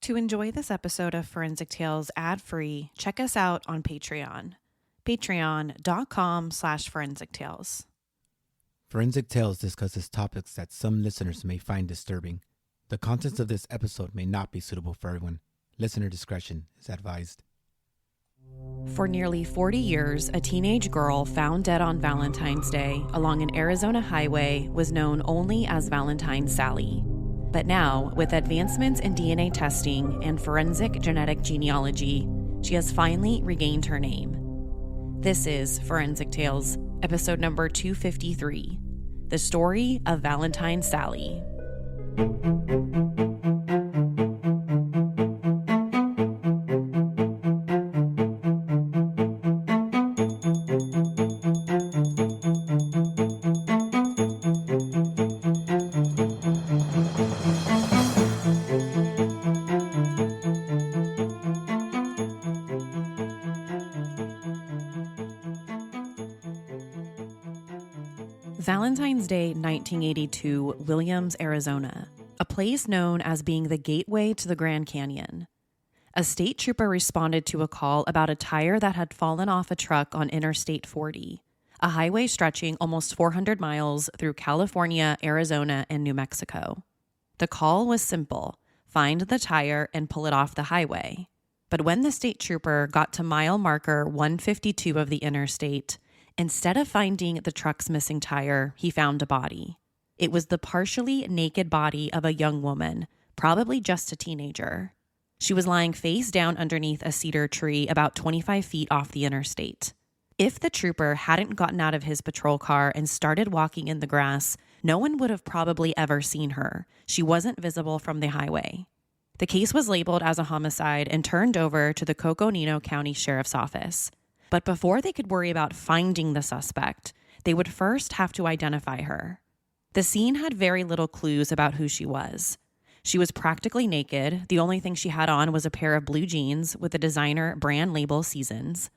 To enjoy this episode of Forensic Tales ad-free, check us out on Patreon. Patreon.com/Forensic Tales. Forensic Tales discusses topics that some listeners may find disturbing. The contents of this episode may not be suitable for everyone. Listener discretion is advised. For nearly 40 years, a teenage girl found dead on Valentine's Day along an Arizona highway was known only as Valentine Sally. But now, with advancements in DNA testing and forensic genetic genealogy, she has finally regained her name. This is Forensic Tales, episode number 253, The Story of Valentine Sally. Valentine's Day, 1982, Williams, Arizona, a place known as being the gateway to the Grand Canyon. A state trooper responded to a call about a tire that had fallen off a truck on Interstate 40, a highway stretching almost 400 miles through California, Arizona, and New Mexico. The call was simple: find the tire and pull it off the highway. But when the state trooper got to mile marker 152 of the interstate, instead of finding the truck's missing tire, he found a body. It was the partially naked body of a young woman, probably just a teenager. She was lying face down underneath a cedar tree about 25 feet off the interstate. If the trooper hadn't gotten out of his patrol car and started walking in the grass, no one would have probably ever seen her. She wasn't visible from the highway. The case was labeled as a homicide and turned over to the Coconino County Sheriff's Office. But before they could worry about finding the suspect, they would first have to identify her. The scene had very little clues about who she was. She was practically naked. The only thing she had on was a pair of blue jeans with the designer brand label Seasons.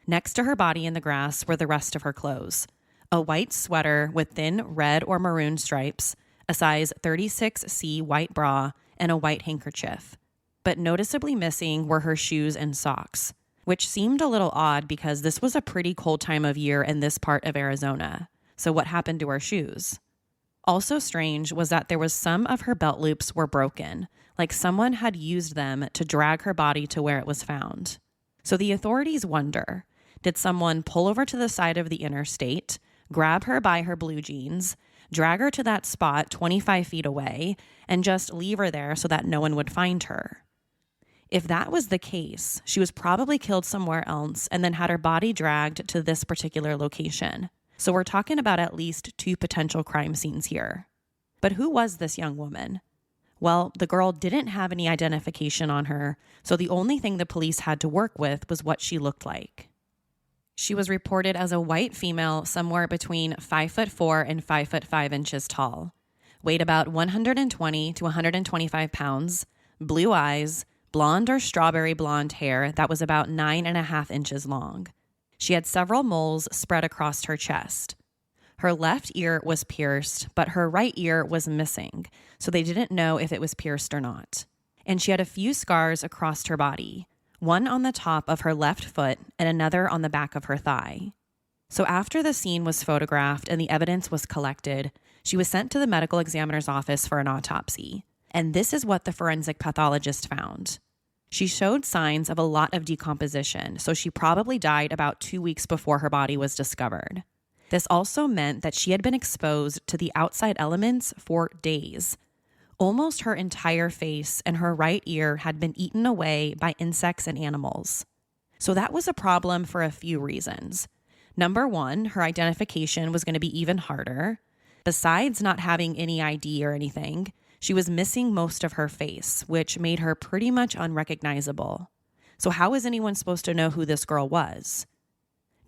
Next to her body in the grass were the rest of her clothes: a white sweater with thin red or maroon stripes, a size 36C white bra, and a white handkerchief. But noticeably missing were her shoes and socks, which seemed a little odd because this was a pretty cold time of year in this part of Arizona. So what happened to her shoes? Also strange was that there was some of her belt loops were broken, like someone had used them to drag her body to where it was found. So the authorities wonder, did someone pull over to the side of the interstate, grab her by her blue jeans, drag her to that spot 25 feet away, and just leave her there so that no one would find her? If that was the case, she was probably killed somewhere else and then had her body dragged to this particular location. So we're talking about at least two potential crime scenes here. But who was this young woman? Well, the girl didn't have any identification on her, so the only thing the police had to work with was what she looked like. She was reported as a white female somewhere between 5'4" and 5'5" inches tall, weighed about 120 to 125 pounds, blue eyes, blonde or strawberry blonde hair that was about 9.5 inches long. She had several moles spread across her chest. Her left ear was pierced, but her right ear was missing, so they didn't know if it was pierced or not. And she had a few scars across her body, one on the top of her left foot and another on the back of her thigh. So after the scene was photographed and the evidence was collected, she was sent to the medical examiner's office for an autopsy. And this is what the forensic pathologist found. She showed signs of a lot of decomposition, so she probably died about 2 weeks before her body was discovered. This also meant that she had been exposed to the outside elements for days. Almost her entire face and her right ear had been eaten away by insects and animals. So that was a problem for a few reasons. Number one, her identification was going to be even harder. Besides not having any ID or anything, she was missing most of her face, which made her pretty much unrecognizable. So how is anyone supposed to know who this girl was?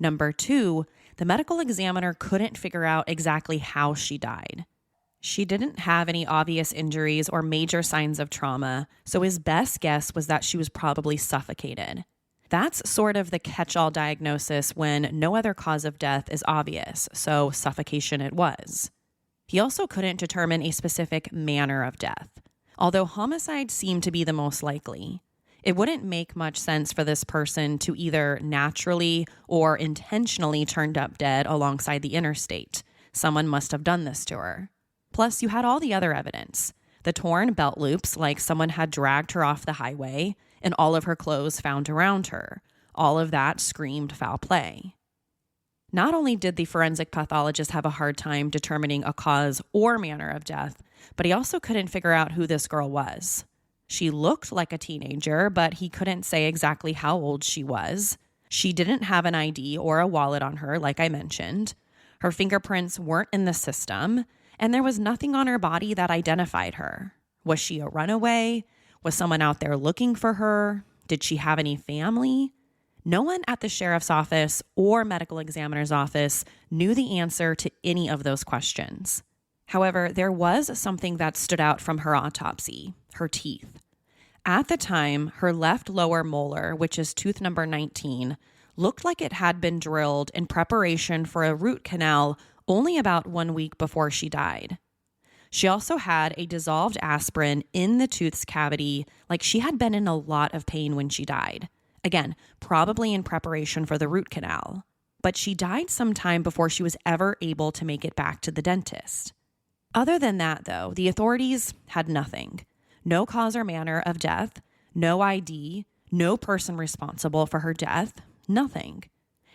Number two, the medical examiner couldn't figure out exactly how she died. She didn't have any obvious injuries or major signs of trauma, so his best guess was that she was probably suffocated. That's sort of the catch-all diagnosis when no other cause of death is obvious, so suffocation it was. He also couldn't determine a specific manner of death. although homicide seemed to be the most likely. It wouldn't make much sense for this person to either naturally or intentionally turned up dead alongside the interstate. Someone must have done this to her. Plus, you had all the other evidence. The torn belt loops, like someone had dragged her off the highway, and all of her clothes found around her. All of that screamed foul play. Not only did the forensic pathologist have a hard time determining a cause or manner of death, but he also couldn't figure out who this girl was. She looked like a teenager, but he couldn't say exactly how old she was. She didn't have an ID or a wallet on her, like I mentioned. Her fingerprints weren't in the system, and there was nothing on her body that identified her. Was she a runaway? Was someone out there looking for her? Did she have any family? No one at the sheriff's office or medical examiner's office knew the answer to any of those questions. However, there was something that stood out from her autopsy: her teeth. At the time, her left lower molar, which is tooth number 19, looked like it had been drilled in preparation for a root canal only about 1 week before she died. She also had a dissolved aspirin in the tooth's cavity, like she had been in a lot of pain when she died. Again, probably in preparation for the root canal. But she died sometime before she was ever able to make it back to the dentist. Other than that, though, the authorities had nothing. No cause or manner of death, no ID, no person responsible for her death, nothing.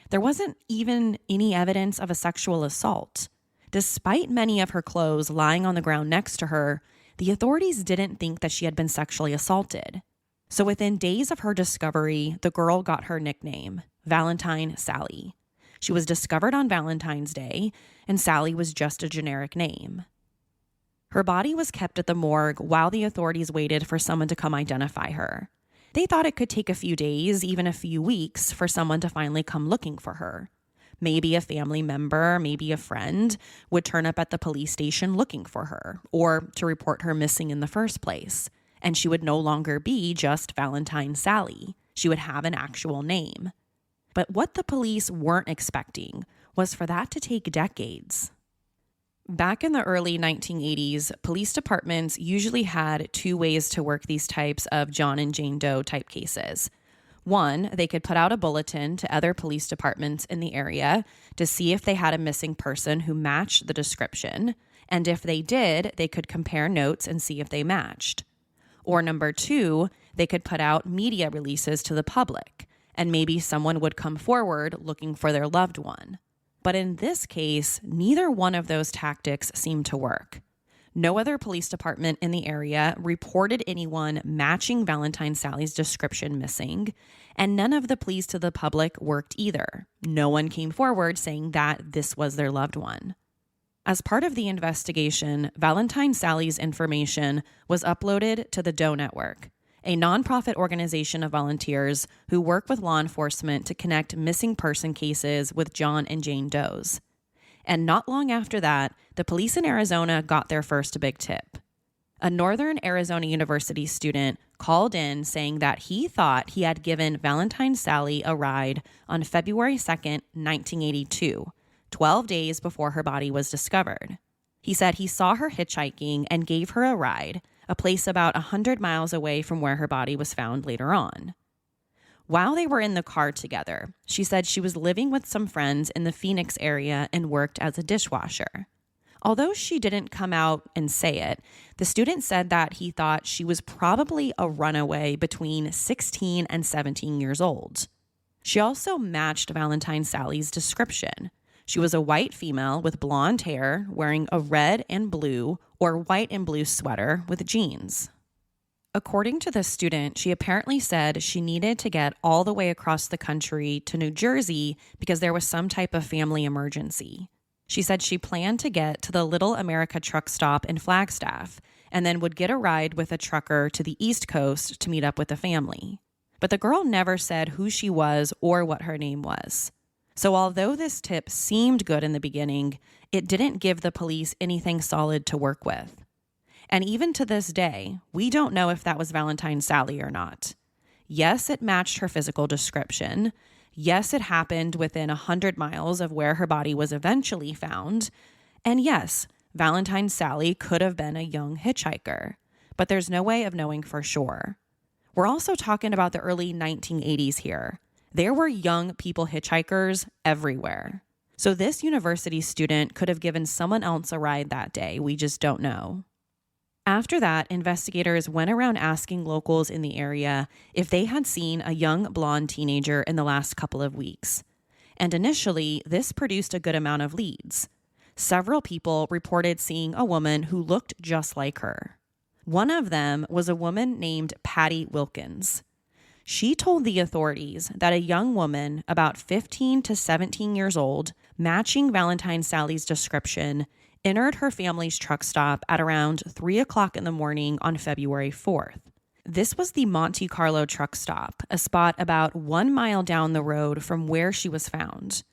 There wasn't even any evidence of a sexual assault. Despite many of her clothes lying on the ground next to her, the authorities didn't think that she had been sexually assaulted. So within days of her discovery, the girl got her nickname, Valentine Sally. She was discovered on Valentine's Day, and Sally was just a generic name. Her body was kept at the morgue while the authorities waited for someone to come identify her. They thought it could take a few days, even a few weeks, for someone to finally come looking for her. Maybe a family member, maybe a friend would turn up at the police station looking for her, or to report her missing in the first place. And she would no longer be just Valentine Sally. She would have an actual name. But what the police weren't expecting was for that to take decades. Back in the early 1980s, police departments usually had two ways to work these types of John and Jane Doe type cases. One, they could put out a bulletin to other police departments in the area to see if they had a missing person who matched the description. And if they did, they could compare notes and see if they matched. Or number two, they could put out media releases to the public, and maybe someone would come forward looking for their loved one. But in this case, neither one of those tactics seemed to work. No other police department in the area reported anyone matching Valentine Sally's description missing, and none of the pleas to the public worked either. No one came forward saying that this was their loved one. As part of the investigation, Valentine Sally's information was uploaded to the Doe Network, a nonprofit organization of volunteers who work with law enforcement to connect missing person cases with John and Jane Does. And not long after that, the police in Arizona got their first big tip. A Northern Arizona University student called in saying that he thought he had given Valentine Sally a ride on February 2nd, 1982, 12 days before her body was discovered. He said he saw her hitchhiking and gave her a ride, a place about 100 miles away from where her body was found later on. While they were in the car together, she said she was living with some friends in the Phoenix area and worked as a dishwasher. Although she didn't come out and say it, the student said that he thought she was probably a runaway between 16 and 17 years old. She also matched Valentine Sally's description. She was a white female with blonde hair wearing a red and blue or white and blue sweater with jeans. According to the student, she apparently said she needed to get all the way across the country to New Jersey because there was some type of family emergency. She said she planned to get to the Little America truck stop in Flagstaff and then would get a ride with a trucker to the East Coast to meet up with the family. But the girl never said who she was or what her name was. So although this tip seemed good in the beginning, it didn't give the police anything solid to work with. And even to this day, we don't know if that was Valentine Sally or not. Yes, it matched her physical description. Yes, it happened within 100 miles of where her body was eventually found. And yes, Valentine Sally could have been a young hitchhiker. but there's no way of knowing for sure. We're also talking about the early 1980s here. There were young people hitchhikers everywhere. So this university student could have given someone else a ride that day. We just don't know. After that, investigators went around asking locals in the area if they had seen a young blonde teenager in the last couple of weeks. And initially, this produced a good amount of leads. Several people reported seeing a woman who looked just like her. One of them was a woman named Patty Wilkins. She told the authorities that a young woman, about 15 to 17 years old, matching Valentine Sally's description, entered her family's truck stop at around 3 o'clock in the morning on February 4th. This was the Monte Carlo truck stop, a spot about 1 mile down the road from where she was found.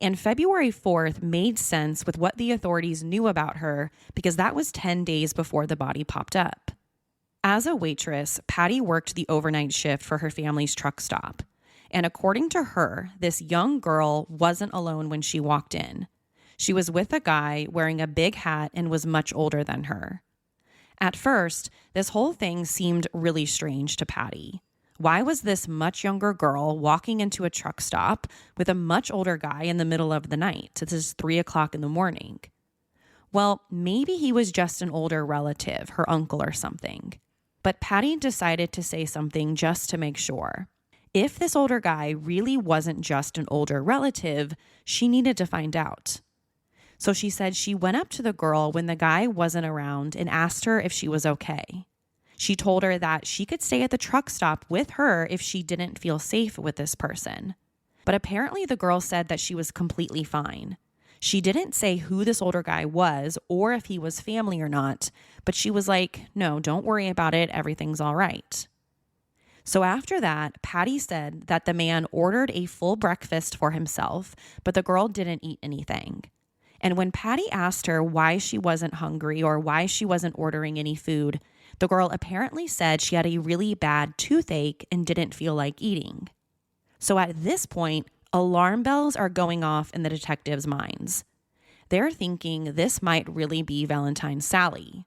And February 4th made sense with what the authorities knew about her because that was 10 days before the body popped up. As a waitress, Patty worked the overnight shift for her family's truck stop. And according to her, this young girl wasn't alone when she walked in. She was with a guy wearing a big hat and was much older than her. At first, this whole thing seemed really strange to Patty. Why was this much younger girl walking into a truck stop with a much older guy in the middle of the night? This is 3 o'clock in the morning. Well, maybe he was just an older relative, her uncle or something. But Patty decided to say something just to make sure. If this older guy really wasn't just an older relative, she needed to find out. So she said she went up to the girl when the guy wasn't around and asked her if she was okay. She told her that she could stay at the truck stop with her if she didn't feel safe with this person. But apparently the girl said that she was completely fine. She didn't say who this older guy was or if he was family or not, but she was like, no, don't worry about it. Everything's all right. So after that, Patty said that the man ordered a full breakfast for himself, but the girl didn't eat anything. And when Patty asked her why she wasn't hungry or why she wasn't ordering any food, the girl apparently said she had a really bad toothache and didn't feel like eating. So at this point, alarm bells are going off in the detectives' minds. They're thinking this might really be Valentine Sally.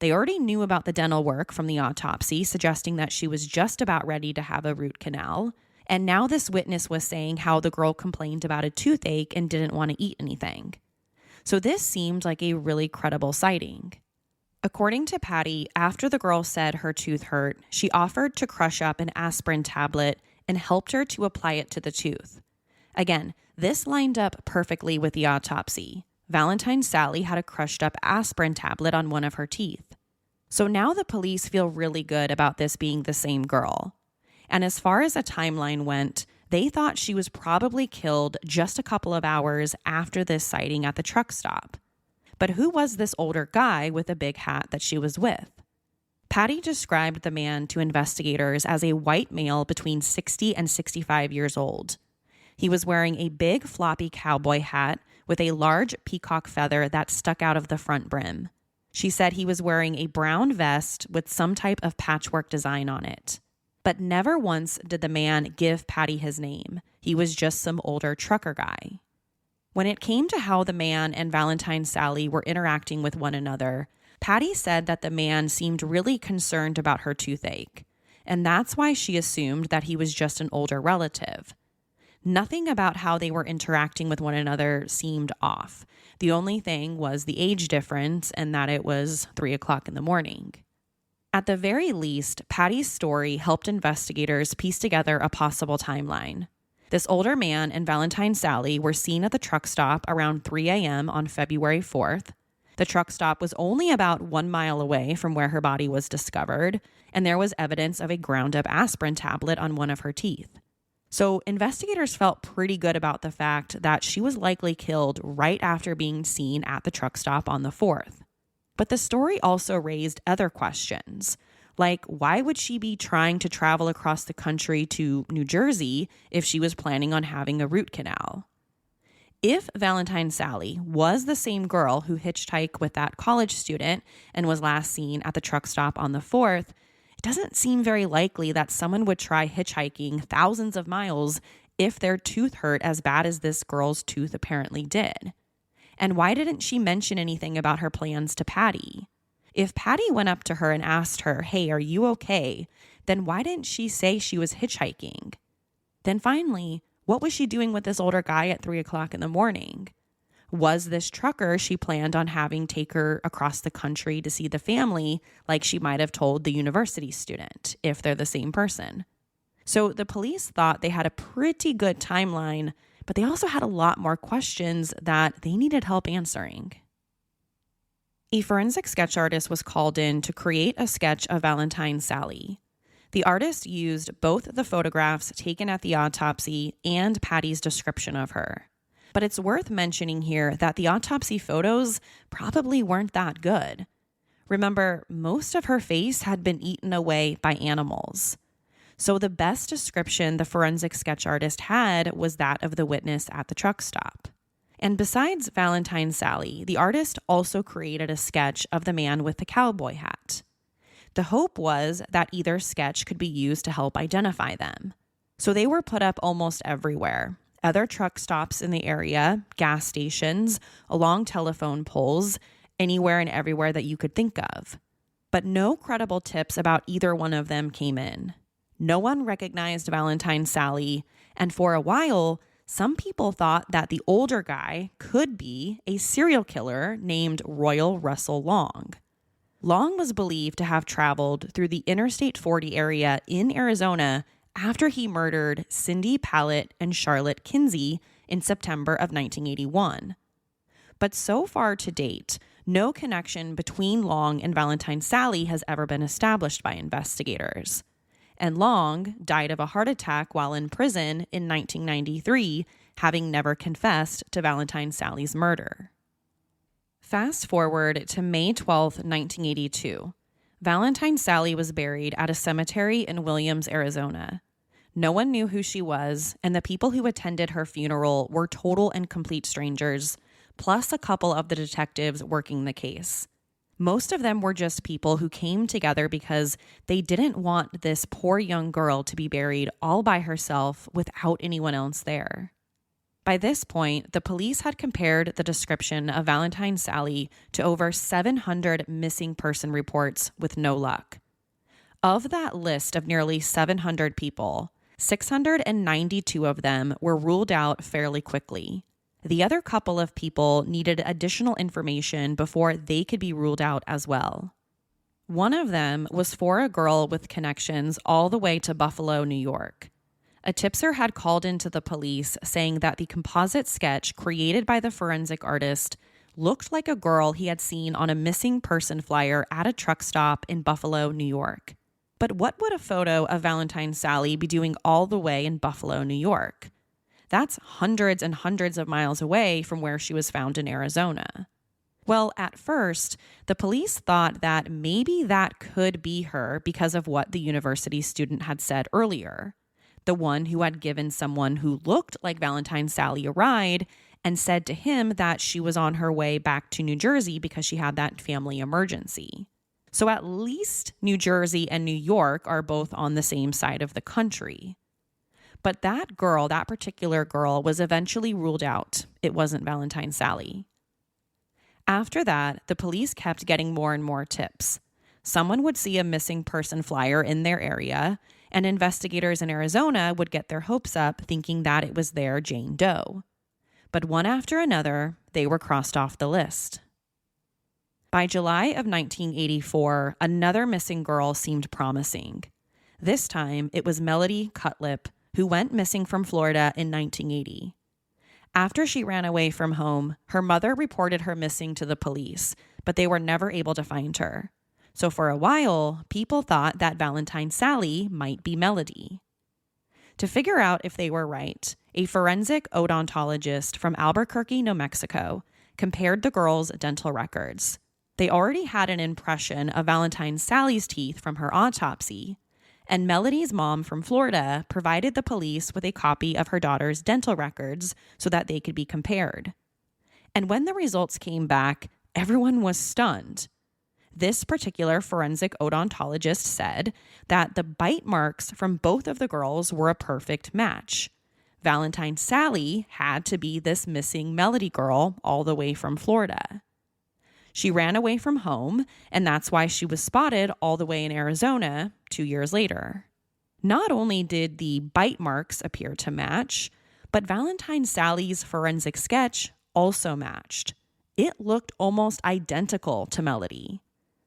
They already knew about the dental work from the autopsy, suggesting that she was just about ready to have a root canal. And now this witness was saying how the girl complained about a toothache and didn't want to eat anything. So this seemed like a really credible sighting. According to Patty, after the girl said her tooth hurt, she offered to crush up an aspirin tablet and helped her to apply it to the tooth. Again, this lined up perfectly with the autopsy. Valentine Sally had a crushed up aspirin tablet on one of her teeth. So now the police feel really good about this being the same girl. And as far as a timeline went, they thought she was probably killed just a couple of hours after this sighting at the truck stop. But who was this older guy with a big hat that she was with? Patty described the man to investigators as a white male between 60 and 65 years old. He was wearing a big floppy cowboy hat with a large peacock feather that stuck out of the front brim. She said he was wearing a brown vest with some type of patchwork design on it. But never once did the man give Patty his name. He was just some older trucker guy. When it came to how the man and Valentine Sally were interacting with one another, Patty said that the man seemed really concerned about her toothache, and that's why she assumed that he was just an older relative. Nothing about how they were interacting with one another seemed off. The only thing was the age difference and that it was 3 o'clock in the morning. At the very least, Patty's story helped investigators piece together a possible timeline. This older man and Valentine Sally were seen at the truck stop around 3 a.m. on February 4th. The truck stop was only about 1 mile away from where her body was discovered, and there was evidence of a ground-up aspirin tablet on one of her teeth. So investigators felt pretty good about the fact that she was likely killed right after being seen at the truck stop on the 4th. But the story also raised other questions, like why would she be trying to travel across the country to New Jersey if she was planning on having a root canal? If Valentine Sally was the same girl who hitchhiked with that college student and was last seen at the truck stop on the 4th, it doesn't seem very likely that someone would try hitchhiking thousands of miles if their tooth hurt as bad as this girl's tooth apparently did. And why didn't she mention anything about her plans to Patty? If Patty went up to her and asked her, "Hey, are you okay?" then why didn't she say she was hitchhiking? Then finally, what was she doing with this older guy at 3 o'clock in the morning? Was this trucker she planned on having take her across the country to see the family, like she might have told the university student, if they're the same person? So the police thought they had a pretty good timeline, but they also had a lot more questions that they needed help answering. A forensic sketch artist was called in to create a sketch of Valentine Sally. The artist used both the photographs taken at the autopsy and Patty's description of her. But it's worth mentioning here that the autopsy photos probably weren't that good. Remember, most of her face had been eaten away by animals. So the best description the forensic sketch artist had was that of the witness at the truck stop. And besides Valentine Sally, the artist also created a sketch of the man with the cowboy hat. The hope was that either sketch could be used to help identify them. So they were put up almost everywhere. Other truck stops in the area, gas stations, along telephone poles, anywhere and everywhere that you could think of. But no credible tips about either one of them came in. No one recognized Valentine Sally, and for a while, some people thought that the older guy could be a serial killer named Royal Russell Long. Long was believed to have traveled through the Interstate 40 area in Arizona after he murdered Cindy Pallett and Charlotte Kinsey in September of 1981. But so far to date, no connection between Long and Valentine Sally has ever been established by investigators. And Long died of a heart attack while in prison in 1993, having never confessed to Valentine Sally's murder. Fast forward to May 12, 1982. Valentine Sally was buried at a cemetery in Williams, Arizona. No one knew who she was, and the people who attended her funeral were total and complete strangers, plus a couple of the detectives working the case. Most of them were just people who came together because they didn't want this poor young girl to be buried all by herself without anyone else there. By this point, the police had compared the description of Valentine Sally to over 700 missing person reports with no luck. Of that list of nearly 700 people, 692 of them were ruled out fairly quickly. The other couple of people needed additional information before they could be ruled out as well. One of them was for a girl with connections all the way to Buffalo, New York. A tipster had called into the police saying that the composite sketch created by the forensic artist looked like a girl he had seen on a missing person flyer at a truck stop in Buffalo, New York. But what would a photo of Valentine Sally be doing all the way in Buffalo, New York? That's hundreds and hundreds of miles away from where she was found in Arizona. Well, at first, the police thought that maybe that could be her because of what the university student had said earlier. The one who had given someone who looked like Valentine Sally a ride and said to him that she was on her way back to New Jersey because she had that family emergency. So at least New Jersey and New York are both on the same side of the country. But that girl, that particular girl, was eventually ruled out. It wasn't Valentine Sally. After that, the police kept getting more and more tips. Someone would see a missing person flyer in their area, and investigators in Arizona would get their hopes up thinking that it was their Jane Doe. But one after another, they were crossed off the list. By July of 1984, another missing girl seemed promising. This time, it was Melody Cutlip, who went missing from Florida in 1980. After she ran away from home, her mother reported her missing to the police, but they were never able to find her. So for a while, people thought that Valentine Sally might be Melody. To figure out if they were right, a forensic odontologist from Albuquerque, New Mexico, compared the girls' dental records. They already had an impression of Valentine Sally's teeth from her autopsy, and Melody's mom from Florida provided the police with a copy of her daughter's dental records so that they could be compared. And when the results came back, everyone was stunned. This particular forensic odontologist said that the bite marks from both of the girls were a perfect match. Valentine Sally had to be this missing Melody girl all the way from Florida. She ran away from home, and that's why she was spotted all the way in Arizona 2 years later. Not only did the bite marks appear to match, but Valentine Sally's forensic sketch also matched. It looked almost identical to Melody.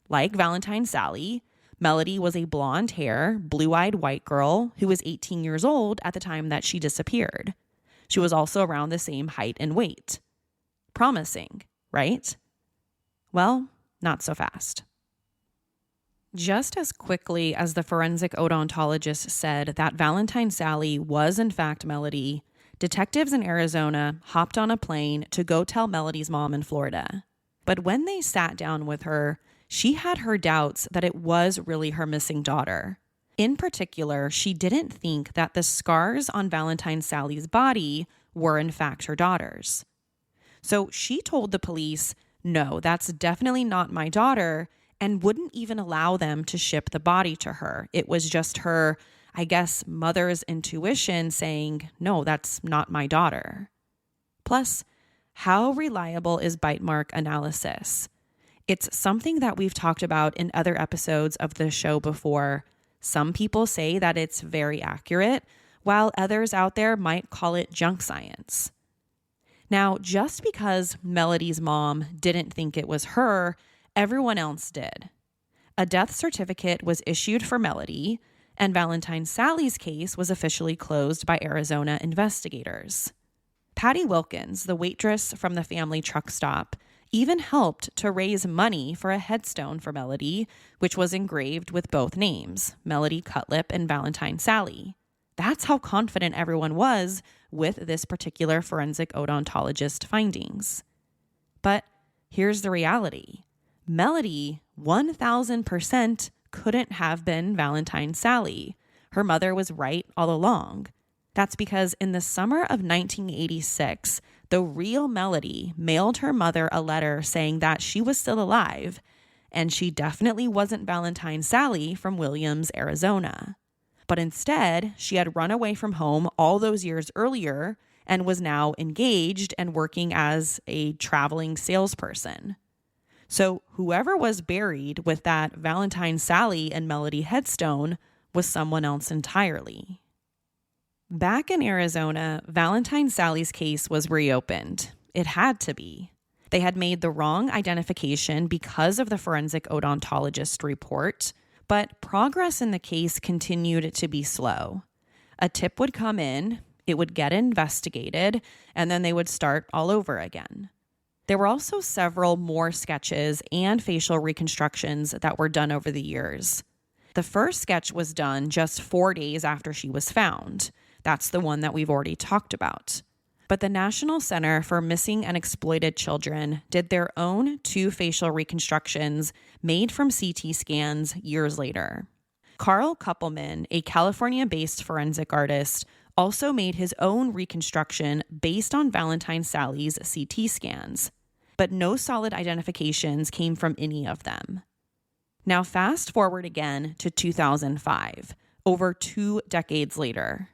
Like Valentine Sally, Melody was a blonde-hair, blue-eyed white girl who was 18 years old at the time that she disappeared. She was also around the same height and weight. Promising, right? Well, not so fast. Just as quickly as the forensic odontologist said that Valentine Sally was in fact Melody, detectives in Arizona hopped on a plane to go tell Melody's mom in Florida. But when they sat down with her, she had her doubts that it was really her missing daughter. In particular, she didn't think that the scars on Valentine Sally's body were in fact her daughter's. So she told the police, no, that's definitely not my daughter, and wouldn't even allow them to ship the body to her. It was just her, I guess, mother's intuition saying, no, that's not my daughter. Plus, how reliable is bite mark analysis? It's something that we've talked about in other episodes of the show before. Some people say that it's very accurate, while others out there might call it junk science. Now, just because Melody's mom didn't think it was her, everyone else did. A death certificate was issued for Melody, and Valentine Sally's case was officially closed by Arizona investigators. Patty Wilkins, the waitress from the family truck stop, even helped to raise money for a headstone for Melody, which was engraved with both names, Melody Cutlip and Valentine Sally. That's how confident everyone was with this particular forensic odontologist findings. But here's the reality. Melody, 1,000%, couldn't have been Valentine Sally. Her mother was right all along. That's because in the summer of 1986, the real Melody mailed her mother a letter saying that she was still alive, and she definitely wasn't Valentine Sally from Williams, Arizona. But instead, she had run away from home all those years earlier and was now engaged and working as a traveling salesperson. So whoever was buried with that Valentine Sally and Melody headstone was someone else entirely. Back in Arizona, Valentine Sally's case was reopened. It had to be. They had made the wrong identification because of the forensic odontologist report, but progress in the case continued to be slow. A tip would come in, it would get investigated, and then they would start all over again. There were also several more sketches and facial reconstructions that were done over the years. The first sketch was done just 4 days after she was found. That's the one that we've already talked about. But the National Center for Missing and Exploited Children did their own 2 facial reconstructions made from CT scans years later. Carl Kuppelman, a California-based forensic artist, also made his own reconstruction based on Valentine Sally's CT scans, but no solid identifications came from any of them. Now fast forward again to 2005, over 2 decades later.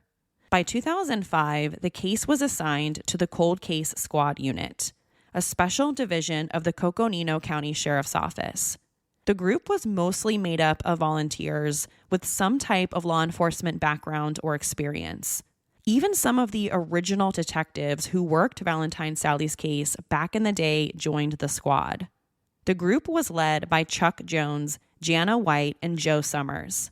By 2005, the case was assigned to the Cold Case Squad Unit, a special division of the Coconino County Sheriff's Office. The group was mostly made up of volunteers with some type of law enforcement background or experience. Even some of the original detectives who worked Valentine Sally's case back in the day joined the squad. The group was led by Chuck Jones, Jana White, and Joe Summers.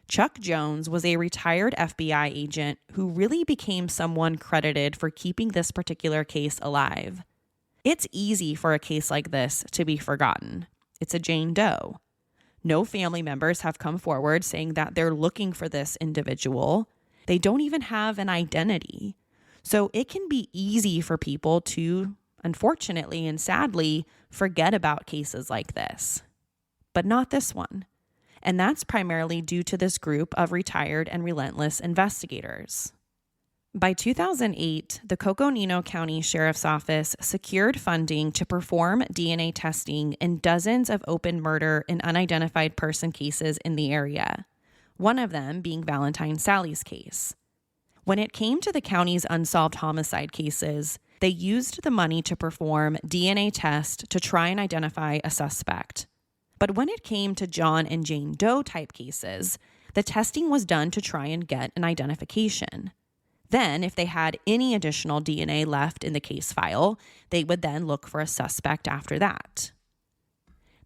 Chuck Jones was a retired FBI agent who really became someone credited for keeping this particular case alive. It's easy for a case like this to be forgotten. It's a Jane Doe. No family members have come forward saying that they're looking for this individual. They don't even have an identity. So it can be easy for people to, unfortunately and sadly, forget about cases like this. But not this one. And that's primarily due to this group of retired and relentless investigators. By 2008, the Coconino County Sheriff's Office secured funding to perform DNA testing in dozens of open murder and unidentified person cases in the area, one of them being Valentine Sally's case. When it came to the county's unsolved homicide cases, They used the money to perform DNA tests to try and identify a suspect. But when it came to John and Jane Doe type cases, the testing was done to try and get an identification. Then, if they had any additional DNA left in the case file, they would then look for a suspect after that.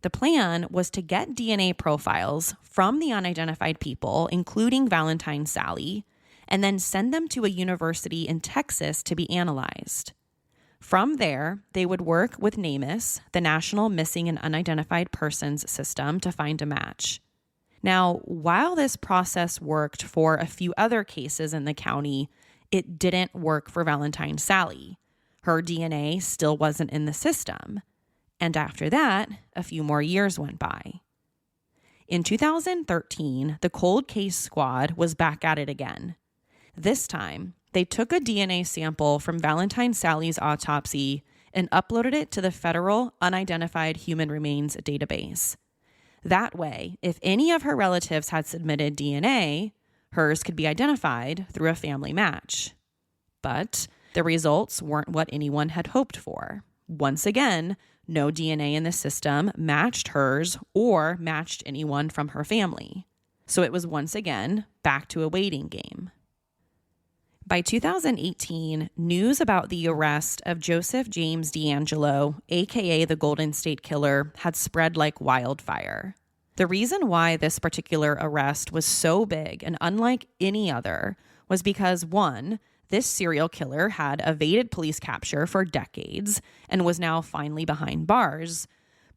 The plan was to get DNA profiles from the unidentified people, including Valentine Sally, and then send them to a university in Texas to be analyzed. From there, they would work with NamUs, the National Missing and Unidentified Persons System, to find a match. Now, while this process worked for a few other cases in the county, it didn't work for Valentine Sally. Her DNA still wasn't in the system. And after that, a few more years went by. In 2013, the Cold Case Squad was back at it again. This time, they took a DNA sample from Valentine Sally's autopsy and uploaded it to the Federal Unidentified Human Remains database. That way, if any of her relatives had submitted DNA, hers could be identified through a family match. But the results weren't what anyone had hoped for. Once again, no DNA in the system matched hers or matched anyone from her family. So it was once again back to a waiting game. By 2018, news about the arrest of Joseph James D'Angelo, aka the Golden State Killer, had spread like wildfire. The reason why this particular arrest was so big and unlike any other was because, one, this serial killer had evaded police capture for decades and was now finally behind bars.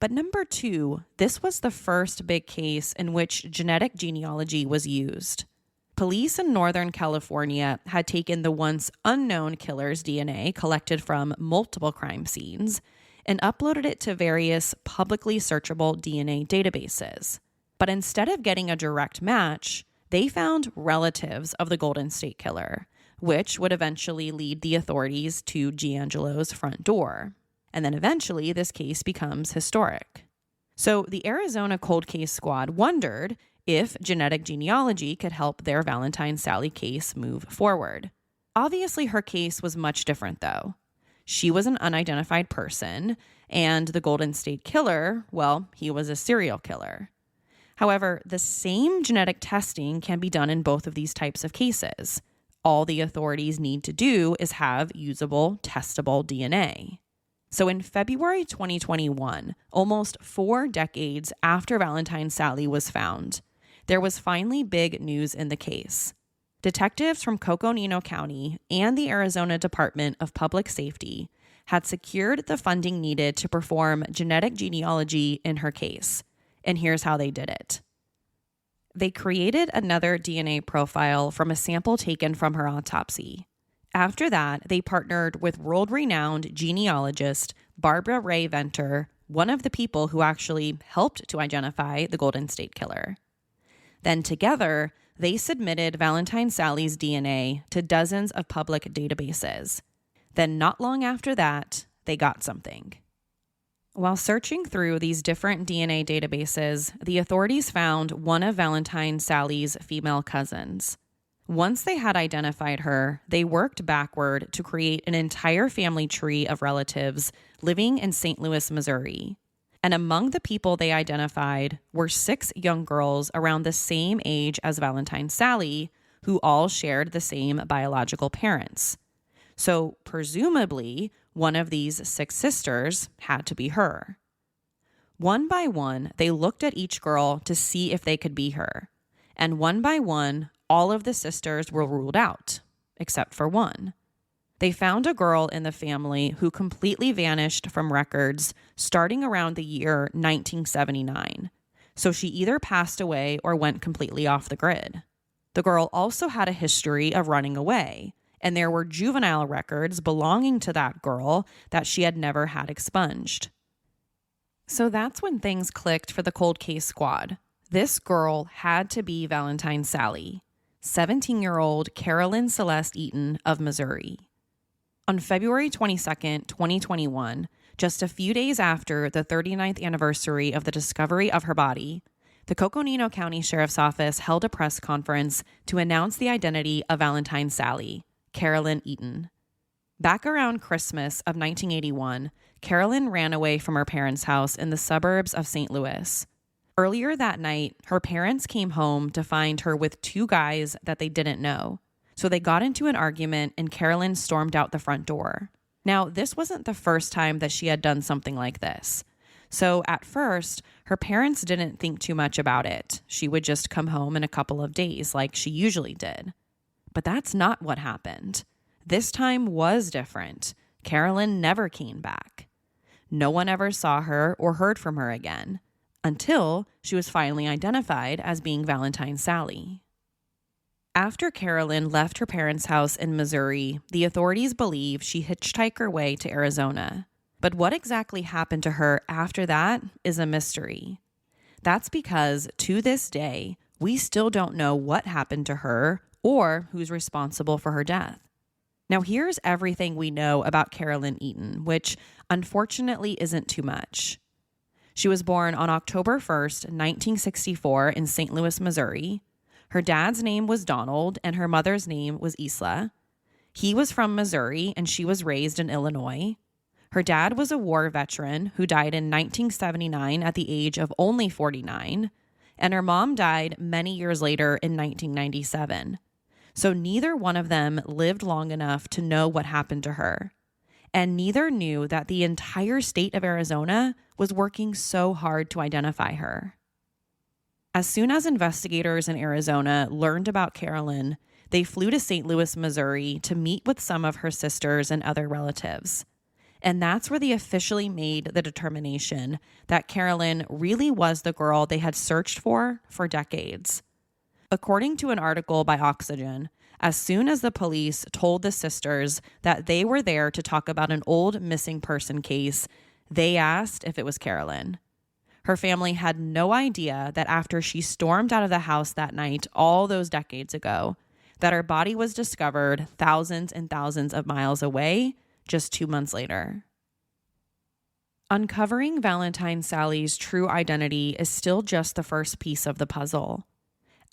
But number two, this was the first big case in which genetic genealogy was used. Police in Northern California had taken the once unknown killer's DNA collected from multiple crime scenes and uploaded it to various publicly searchable DNA databases. But instead of getting a direct match, they found relatives of the Golden State Killer, which would eventually lead the authorities to D'Angelo's front door. And then eventually this case becomes historic. So the Arizona Cold Case Squad wondered if genetic genealogy could help their Valentine Sally case move forward. Obviously, her case was much different, though. She was an unidentified person, and the Golden State Killer, well, he was a serial killer. However, the same genetic testing can be done in both of these types of cases. All the authorities need to do is have usable, testable DNA. So in February 2021, almost 4 decades after Valentine Sally was found, there was finally big news in the case. Detectives from Coconino County and the Arizona Department of Public Safety had secured the funding needed to perform genetic genealogy in her case. And here's how they did it. They created another DNA profile from a sample taken from her autopsy. After that, they partnered with world-renowned genealogist Barbara Ray Venter, one of the people who actually helped to identify the Golden State Killer. Then together, they submitted Valentine Sally's DNA to dozens of public databases. Then not long after that, they got something. While searching through these different DNA databases, the authorities found one of Valentine Sally's female cousins. Once they had identified her, they worked backward to create an entire family tree of relatives living in St. Louis, Missouri. And among the people they identified were 6 young girls around the same age as Valentine Sally, who all shared the same biological parents. So presumably, one of these 6 sisters had to be her. One by one, they looked at each girl to see if they could be her. And one by one, all of the sisters were ruled out, except for one. They found a girl in the family who completely vanished from records starting around the year 1979. So she either passed away or went completely off the grid. The girl also had a history of running away, and there were juvenile records belonging to that girl that she had never had expunged. So that's when things clicked for the Cold Case Squad. This girl had to be Valentine Sally, 17-year-old Carolyn Celeste Eaton of Missouri. On February 22nd, 2021, just a few days after the 39th anniversary of the discovery of her body, the Coconino County Sheriff's Office held a press conference to announce the identity of Valentine Sally, Carolyn Eaton. Back around Christmas of 1981, Carolyn ran away from her parents' house in the suburbs of St. Louis. Earlier that night, her parents came home to find her with two guys that they didn't know. So they got into an argument and Carolyn stormed out the front door. Now, this wasn't the first time that she had done something like this. So at first, her parents didn't think too much about it. She would just come home in a couple of days like she usually did. But that's not what happened. This time was different. Carolyn never came back. No one ever saw her or heard from her again, until she was finally identified as being Valentine Sally. After Carolyn left her parents' house in Missouri, the authorities believe she hitchhiked her way to Arizona. But what exactly happened to her after that is a mystery. That's because, to this day, we still don't know what happened to her or who's responsible for her death. Now, here's everything we know about Carolyn Eaton, which unfortunately isn't too much. She was born on October 1st, 1964 in St. Louis, Missouri. Her dad's name was Donald and her mother's name was Isla. He was from Missouri and she was raised in Illinois. Her dad was a war veteran who died in 1979 at the age of only 49, and her mom died many years later in 1997. So neither one of them lived long enough to know what happened to her. And neither knew that the entire state of Arizona was working so hard to identify her. As soon as investigators in Arizona learned about Carolyn, they flew to St. Louis, Missouri to meet with some of her sisters and other relatives. And that's where they officially made the determination that Carolyn really was the girl they had searched for decades. According to an article by Oxygen, as soon as the police told the sisters that they were there to talk about an old missing person case, they asked if it was Carolyn. Her family had no idea that after she stormed out of the house that night all those decades ago, that her body was discovered thousands and thousands of miles away just 2 months later. Uncovering Valentine Sally's true identity is still just the first piece of the puzzle.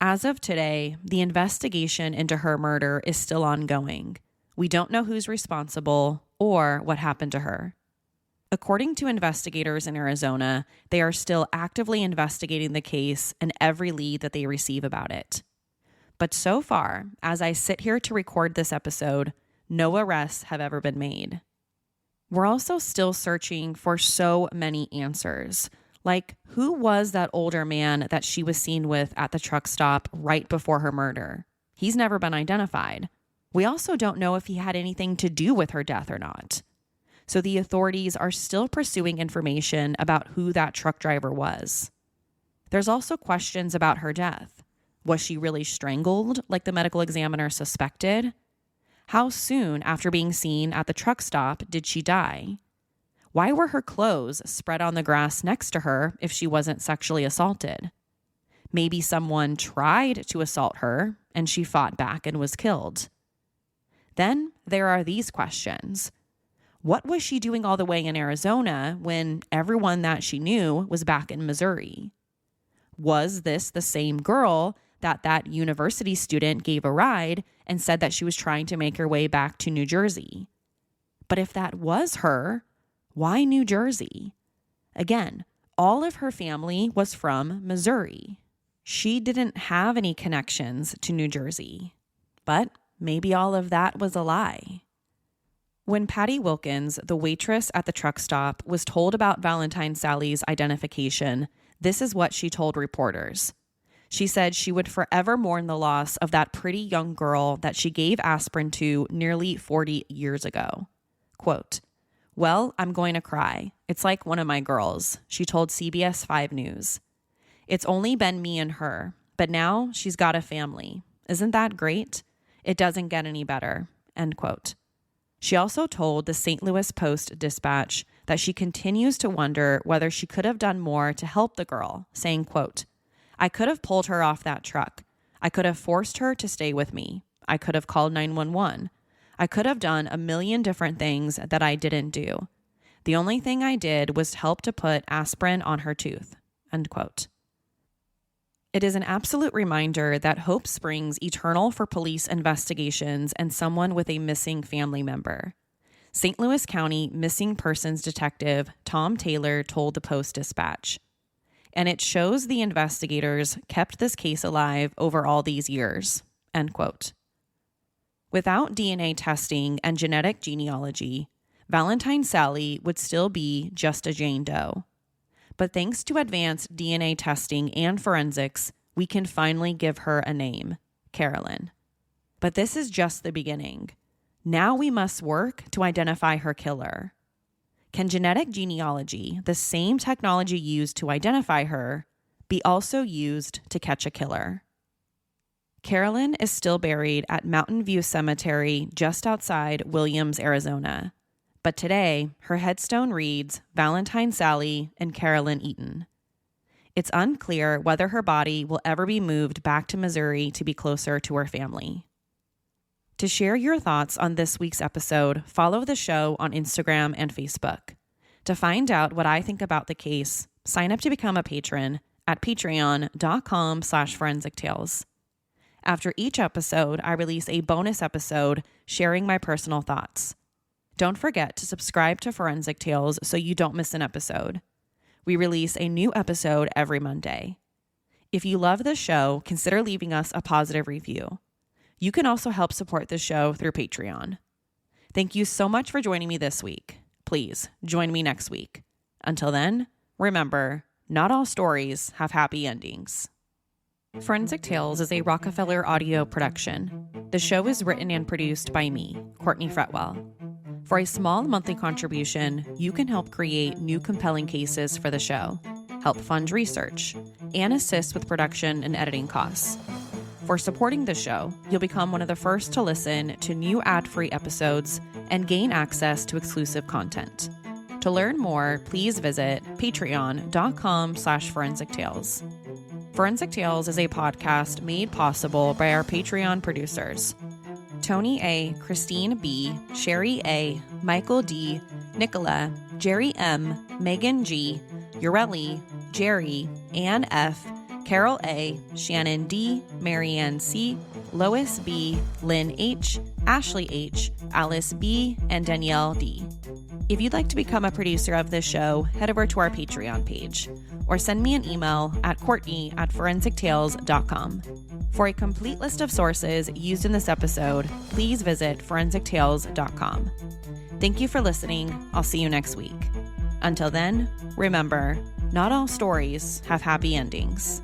As of today, the investigation into her murder is still ongoing. We don't know who's responsible or what happened to her. According to investigators in Arizona, they are still actively investigating the case and every lead that they receive about it. But so far, as I sit here to record this episode, no arrests have ever been made. We're also still searching for so many answers. Like, who was that older man that she was seen with at the truck stop right before her murder? He's never been identified. We also don't know if he had anything to do with her death or not. So the authorities are still pursuing information about who that truck driver was. There's also questions about her death. Was she really strangled, like the medical examiner suspected? How soon after being seen at the truck stop did she die? Why were her clothes spread on the grass next to her if she wasn't sexually assaulted? Maybe someone tried to assault her and she fought back and was killed. Then there are these questions. What was she doing all the way in Arizona when everyone that she knew was back in Missouri? Was this the same girl that university student gave a ride and said that she was trying to make her way back to New Jersey? But if that was her, why New Jersey? Again, all of her family was from Missouri. She didn't have any connections to New Jersey. But maybe all of that was a lie. When Patty Wilkins, the waitress at the truck stop, was told about Valentine Sally's identification, this is what she told reporters. She said she would forever mourn the loss of that pretty young girl that she gave aspirin to nearly 40 years ago. Quote, "Well, I'm going to cry. It's like one of my girls," she told CBS 5 News. "It's only been me and her, but now she's got a family. Isn't that great? It doesn't get any better." End quote. She also told the St. Louis Post-Dispatch that she continues to wonder whether she could have done more to help the girl, saying, quote, "I could have pulled her off that truck. I could have forced her to stay with me. I could have called 911. I could have done a million different things that I didn't do. The only thing I did was help to put aspirin on her tooth." End quote. It is an absolute reminder that hope springs eternal for police investigations and someone with a missing family member. St. Louis County missing persons detective Tom Taylor told the Post-Dispatch. And it shows the investigators kept this case alive over all these years, end quote. Without DNA testing and genetic genealogy, Valentine Sally would still be just a Jane Doe. But thanks to advanced DNA testing and forensics, we can finally give her a name, Carolyn. But this is just the beginning. Now we must work to identify her killer. Can genetic genealogy, the same technology used to identify her, be also used to catch a killer? Carolyn is still buried at Mountain View Cemetery just outside Williams, Arizona. But today, her headstone reads Valentine Sally and Carolyn Eaton. It's unclear whether her body will ever be moved back to Missouri to be closer to her family. To share your thoughts on this week's episode, follow the show on Instagram and Facebook. To find out what I think about the case, sign up to become a patron at patreon.com/forensictales. After each episode, I release a bonus episode sharing my personal thoughts. Don't forget to subscribe to Forensic Tales so you don't miss an episode. We release a new episode every Monday. If you love the show, consider leaving us a positive review. You can also help support the show through Patreon. Thank you so much for joining me this week. Please join me next week. Until then, remember, not all stories have happy endings. Forensic Tales is a Rockefeller audio production. The show is written and produced by me, Courtney Fretwell. For a small monthly contribution, you can help create new compelling cases for the show, help fund research, and assist with production and editing costs. For supporting the show, you'll become one of the first to listen to new ad-free episodes and gain access to exclusive content. To learn more, please visit patreon.com/forensictales. Forensic Tales is a podcast made possible by our Patreon producers: Tony A., Christine B., Sherry A., Michael D., Nicola, Jerry M., Megan G., Ureli, Jerry, Ann F., Carol A., Shannon D., Marianne C., Lois B., Lynn H., Ashley H., Alice B., and Danielle D. If you'd like to become a producer of this show, head over to our Patreon page or send me an email at courtney@forensictales.com. For a complete list of sources used in this episode, please visit forensictales.com. Thank you for listening. I'll see you next week. Until then, remember, not all stories have happy endings.